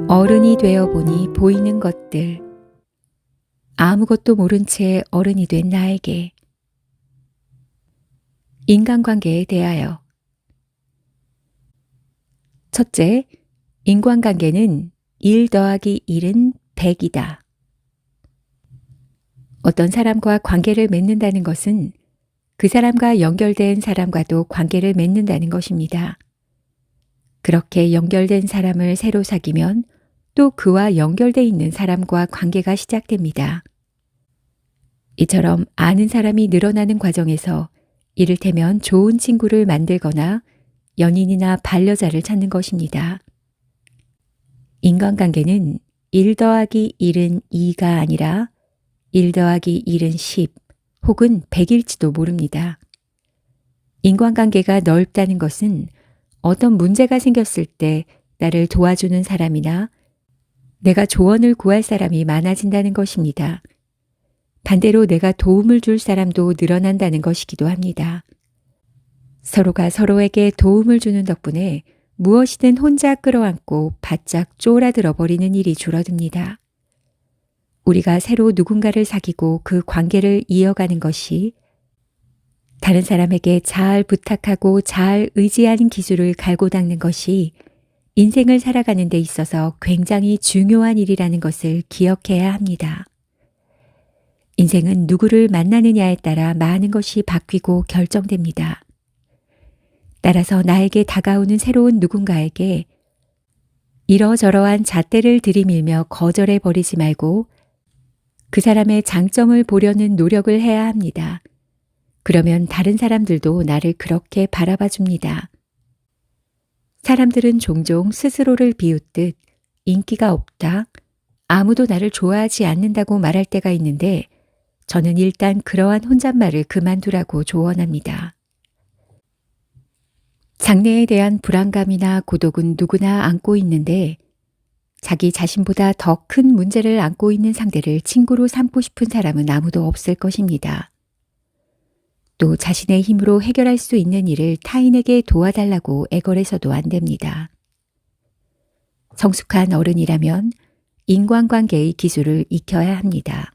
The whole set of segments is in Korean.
어른이 되어 보니 보이는 것들. 아무것도 모른 채 어른이 된 나에게. 인간관계에 대하여. 첫째, 인간관계는 1 더하기 1은 100이다. 어떤 사람과 관계를 맺는다는 것은 그 사람과 연결된 사람과도 관계를 맺는다는 것입니다. 그렇게 연결된 사람을 새로 사귀면 또 그와 연결돼 있는 사람과 관계가 시작됩니다. 이처럼 아는 사람이 늘어나는 과정에서 이를테면 좋은 친구를 만들거나 연인이나 반려자를 찾는 것입니다. 인간관계는 1 더하기 1은 2가 아니라 1 더하기 1은 10 혹은 100일지도 모릅니다. 인간관계가 넓다는 것은 어떤 문제가 생겼을 때 나를 도와주는 사람이나 내가 조언을 구할 사람이 많아진다는 것입니다. 반대로 내가 도움을 줄 사람도 늘어난다는 것이기도 합니다. 서로가 서로에게 도움을 주는 덕분에 무엇이든 혼자 끌어안고 바짝 쪼그라들어 버리는 일이 줄어듭니다. 우리가 새로 누군가를 사귀고 그 관계를 이어가는 것이 다른 사람에게 잘 부탁하고 잘 의지하는 기술을 갈고 닦는 것이 인생을 살아가는 데 있어서 굉장히 중요한 일이라는 것을 기억해야 합니다. 인생은 누구를 만나느냐에 따라 많은 것이 바뀌고 결정됩니다. 따라서 나에게 다가오는 새로운 누군가에게 이러저러한 잣대를 들이밀며 거절해 버리지 말고 그 사람의 장점을 보려는 노력을 해야 합니다. 그러면 다른 사람들도 나를 그렇게 바라봐 줍니다. 사람들은 종종 스스로를 비웃듯 인기가 없다, 아무도 나를 좋아하지 않는다고 말할 때가 있는데 저는 일단 그러한 혼잣말을 그만두라고 조언합니다. 장래에 대한 불안감이나 고독은 누구나 안고 있는데 자기 자신보다 더 큰 문제를 안고 있는 상대를 친구로 삼고 싶은 사람은 아무도 없을 것입니다. 또 자신의 힘으로 해결할 수 있는 일을 타인에게 도와달라고 애걸해서도 안 됩니다. 성숙한 어른이라면 인간관계의 기술을 익혀야 합니다.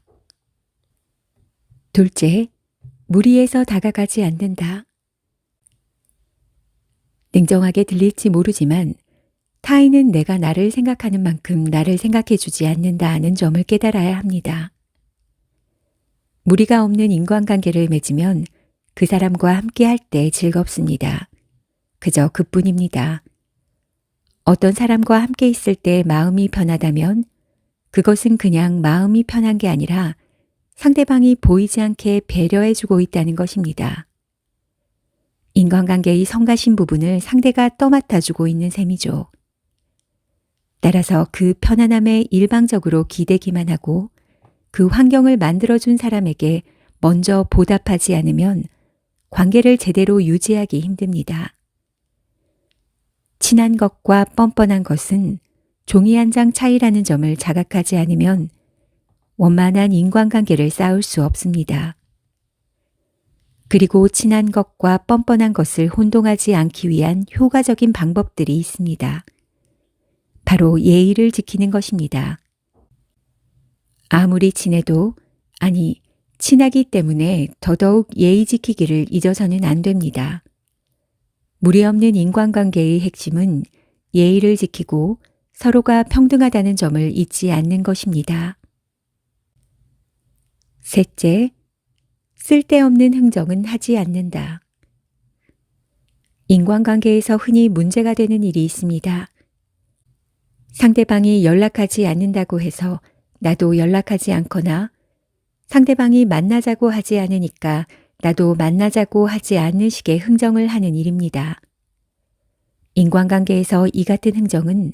둘째, 무리해서 다가가지 않는다. 냉정하게 들릴지 모르지만 타인은 내가 나를 생각하는 만큼 나를 생각해 주지 않는다는 점을 깨달아야 합니다. 무리가 없는 인간관계를 맺으면 그 사람과 함께 할 때 즐겁습니다. 그저 그뿐입니다. 어떤 사람과 함께 있을 때 마음이 편하다면 그것은 그냥 마음이 편한 게 아니라 상대방이 보이지 않게 배려해 주고 있다는 것입니다. 인간관계의 성가신 부분을 상대가 떠맡아 주고 있는 셈이죠. 따라서 그 편안함에 일방적으로 기대기만 하고 그 환경을 만들어준 사람에게 먼저 보답하지 않으면 관계를 제대로 유지하기 힘듭니다. 친한 것과 뻔뻔한 것은 종이 한 장 차이라는 점을 자각하지 않으면 원만한 인간관계를 쌓을 수 없습니다. 그리고 친한 것과 뻔뻔한 것을 혼동하지 않기 위한 효과적인 방법들이 있습니다. 바로 예의를 지키는 것입니다. 아무리 친해도, 아니, 친하기 때문에 더더욱 예의 지키기를 잊어서는 안 됩니다. 무리 없는 인간관계의 핵심은 예의를 지키고 서로가 평등하다는 점을 잊지 않는 것입니다. 셋째, 쓸데없는 흥정은 하지 않는다. 인간관계에서 흔히 문제가 되는 일이 있습니다. 상대방이 연락하지 않는다고 해서 나도 연락하지 않거나 상대방이 만나자고 하지 않으니까 나도 만나자고 하지 않는 식의 흥정을 하는 일입니다. 인간관계에서 이 같은 흥정은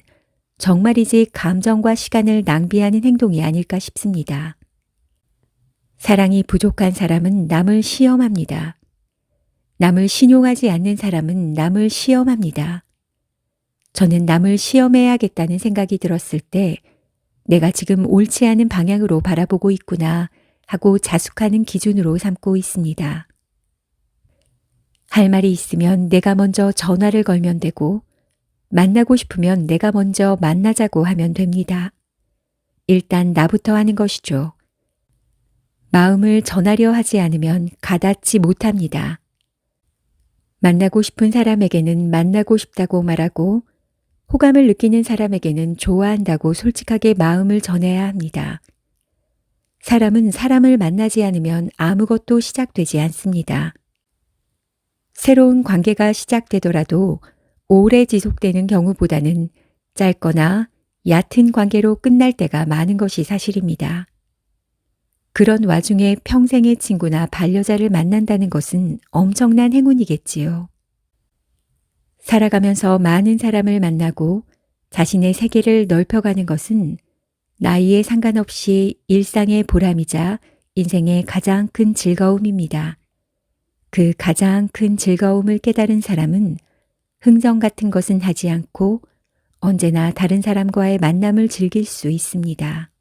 정말이지 감정과 시간을 낭비하는 행동이 아닐까 싶습니다. 사랑이 부족한 사람은 남을 시험합니다. 남을 신용하지 않는 사람은 남을 시험합니다. 저는 남을 시험해야겠다는 생각이 들었을 때 내가 지금 옳지 않은 방향으로 바라보고 있구나 하고 자숙하는 기준으로 삼고 있습니다. 할 말이 있으면 내가 먼저 전화를 걸면 되고 만나고 싶으면 내가 먼저 만나자고 하면 됩니다. 일단 나부터 하는 것이죠. 마음을 전하려 하지 않으면 가닿지 못합니다. 만나고 싶은 사람에게는 만나고 싶다고 말하고 호감을 느끼는 사람에게는 좋아한다고 솔직하게 마음을 전해야 합니다. 사람은 사람을 만나지 않으면 아무것도 시작되지 않습니다. 새로운 관계가 시작되더라도 오래 지속되는 경우보다는 짧거나 얕은 관계로 끝날 때가 많은 것이 사실입니다. 그런 와중에 평생의 친구나 반려자를 만난다는 것은 엄청난 행운이겠지요. 살아가면서 많은 사람을 만나고 자신의 세계를 넓혀가는 것은 나이에 상관없이 일상의 보람이자 인생의 가장 큰 즐거움입니다. 그 가장 큰 즐거움을 깨달은 사람은 흥정 같은 것은 하지 않고 언제나 다른 사람과의 만남을 즐길 수 있습니다.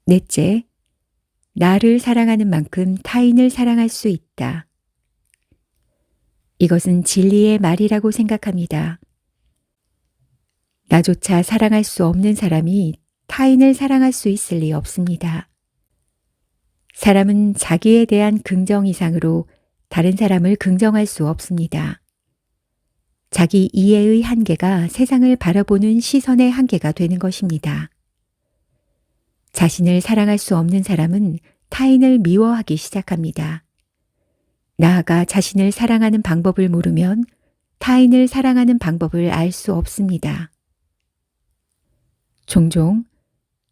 넷째, 나를 사랑하는 만큼 타인을 사랑할 수 있다. 이것은 진리의 말이라고 생각합니다. 나조차 사랑할 수 없는 사람이 타인을 사랑할 수 있을 리 없습니다. 사람은 자기에 대한 긍정 이상으로 다른 사람을 긍정할 수 없습니다. 자기 이해의 한계가 세상을 바라보는 시선의 한계가 되는 것입니다. 자신을 사랑할 수 없는 사람은 타인을 미워하기 시작합니다. 나아가 자신을 사랑하는 방법을 모르면 타인을 사랑하는 방법을 알 수 없습니다. 종종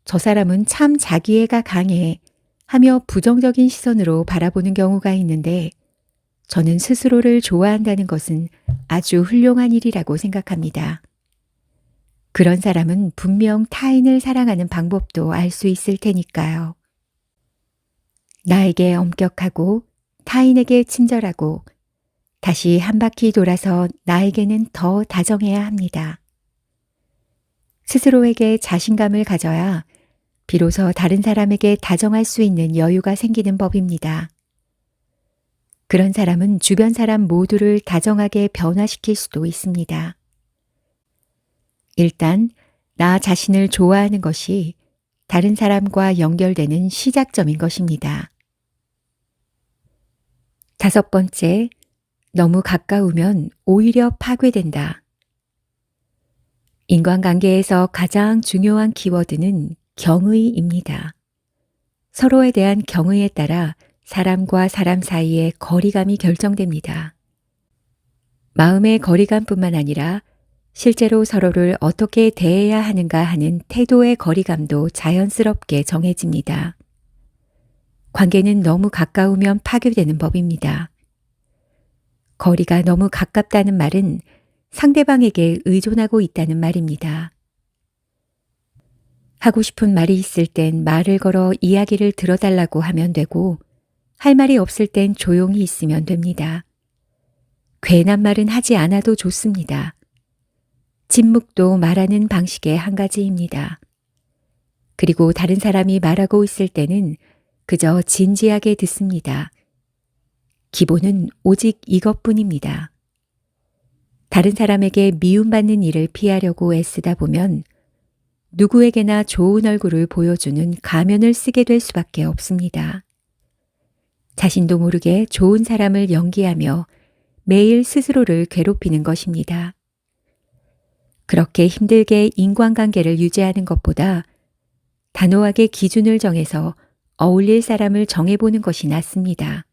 저 사람은 참 자기애가 강해 하며 부정적인 시선으로 바라보는 경우가 있는데 저는 스스로를 좋아한다는 것은 아주 훌륭한 일이라고 생각합니다. 그런 사람은 분명 타인을 사랑하는 방법도 알 수 있을 테니까요. 나에게 엄격하고 타인에게 친절하고 다시 한 바퀴 돌아서 나에게는 더 다정해야 합니다. 스스로에게 자신감을 가져야 비로소 다른 사람에게 다정할 수 있는 여유가 생기는 법입니다. 그런 사람은 주변 사람 모두를 다정하게 변화시킬 수도 있습니다. 일단 나 자신을 좋아하는 것이 다른 사람과 연결되는 시작점인 것입니다. 다섯 번째, 너무 가까우면 오히려 파괴된다. 인간관계에서 가장 중요한 키워드는 경의입니다. 서로에 대한 경의에 따라 사람과 사람 사이의 거리감이 결정됩니다. 마음의 거리감뿐만 아니라 실제로 서로를 어떻게 대해야 하는가 하는 태도의 거리감도 자연스럽게 정해집니다. 관계는 너무 가까우면 파괴되는 법입니다. 거리가 너무 가깝다는 말은 상대방에게 의존하고 있다는 말입니다. 하고 싶은 말이 있을 땐 말을 걸어 이야기를 들어달라고 하면 되고 할 말이 없을 땐 조용히 있으면 됩니다. 괜한 말은 하지 않아도 좋습니다. 침묵도 말하는 방식의 한 가지입니다. 그리고 다른 사람이 말하고 있을 때는 그저 진지하게 듣습니다. 기본은 오직 이것뿐입니다. 다른 사람에게 미움받는 일을 피하려고 애쓰다 보면 누구에게나 좋은 얼굴을 보여주는 가면을 쓰게 될 수밖에 없습니다. 자신도 모르게 좋은 사람을 연기하며 매일 스스로를 괴롭히는 것입니다. 그렇게 힘들게 인간관계를 유지하는 것보다 단호하게 기준을 정해서 어울릴 사람을 정해보는 것이 낫습니다.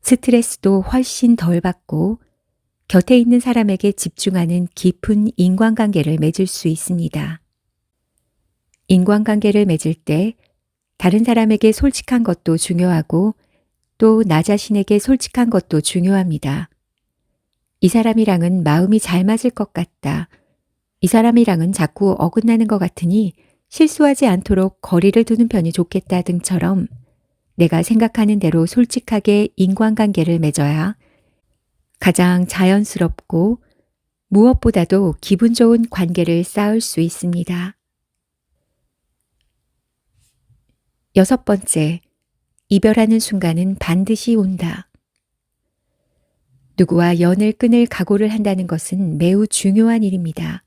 스트레스도 훨씬 덜 받고 곁에 있는 사람에게 집중하는 깊은 인간관계를 맺을 수 있습니다. 인간관계를 맺을 때 다른 사람에게 솔직한 것도 중요하고 또 나 자신에게 솔직한 것도 중요합니다. 이 사람이랑은 마음이 잘 맞을 것 같다. 이 사람이랑은 자꾸 어긋나는 것 같으니 실수하지 않도록 거리를 두는 편이 좋겠다 등처럼 내가 생각하는 대로 솔직하게 인간관계를 맺어야 가장 자연스럽고 무엇보다도 기분 좋은 관계를 쌓을 수 있습니다. 여섯 번째, 이별하는 순간은 반드시 온다. 누구와 연을 끊을 각오를 한다는 것은 매우 중요한 일입니다.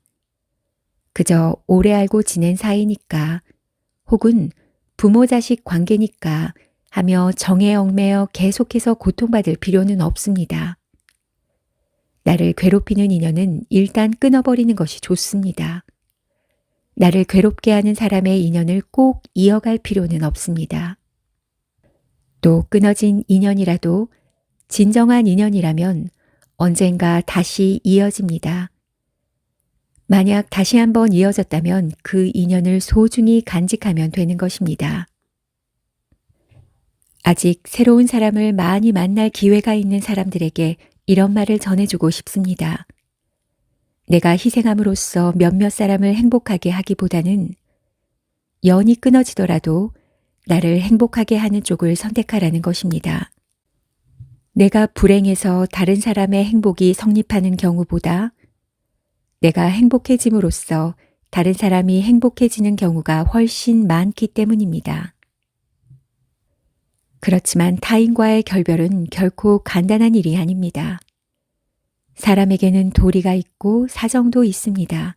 그저 오래 알고 지낸 사이니까 혹은 부모 자식 관계니까 하며 정에 얽매여 계속해서 고통받을 필요는 없습니다. 나를 괴롭히는 인연은 일단 끊어버리는 것이 좋습니다. 나를 괴롭게 하는 사람의 인연을 꼭 이어갈 필요는 없습니다. 또 끊어진 인연이라도 진정한 인연이라면 언젠가 다시 이어집니다. 만약 다시 한번 이어졌다면 그 인연을 소중히 간직하면 되는 것입니다. 아직 새로운 사람을 많이 만날 기회가 있는 사람들에게 이런 말을 전해주고 싶습니다. 내가 희생함으로써 몇몇 사람을 행복하게 하기보다는 연이 끊어지더라도 나를 행복하게 하는 쪽을 선택하라는 것입니다. 내가 불행해서 다른 사람의 행복이 성립하는 경우보다 내가 행복해짐으로써 다른 사람이 행복해지는 경우가 훨씬 많기 때문입니다. 그렇지만 타인과의 결별은 결코 간단한 일이 아닙니다. 사람에게는 도리가 있고 사정도 있습니다.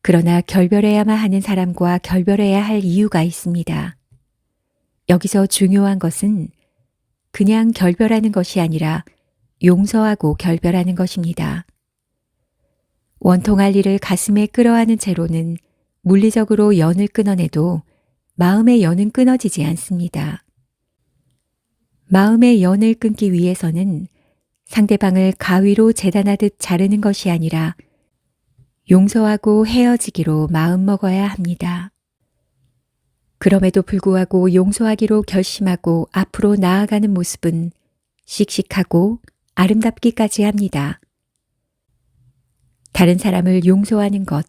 그러나 결별해야만 하는 사람과 결별해야 할 이유가 있습니다. 여기서 중요한 것은 그냥 결별하는 것이 아니라 용서하고 결별하는 것입니다. 원통할 일을 가슴에 끌어안은 채로는 물리적으로 연을 끊어내도 마음의 연은 끊어지지 않습니다. 마음의 연을 끊기 위해서는 상대방을 가위로 재단하듯 자르는 것이 아니라 용서하고 헤어지기로 마음먹어야 합니다. 그럼에도 불구하고 용서하기로 결심하고 앞으로 나아가는 모습은 씩씩하고 아름답기까지 합니다. 다른 사람을 용서하는 것,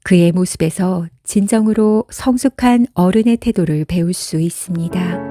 그의 모습에서 진정으로 성숙한 어른의 태도를 배울 수 있습니다.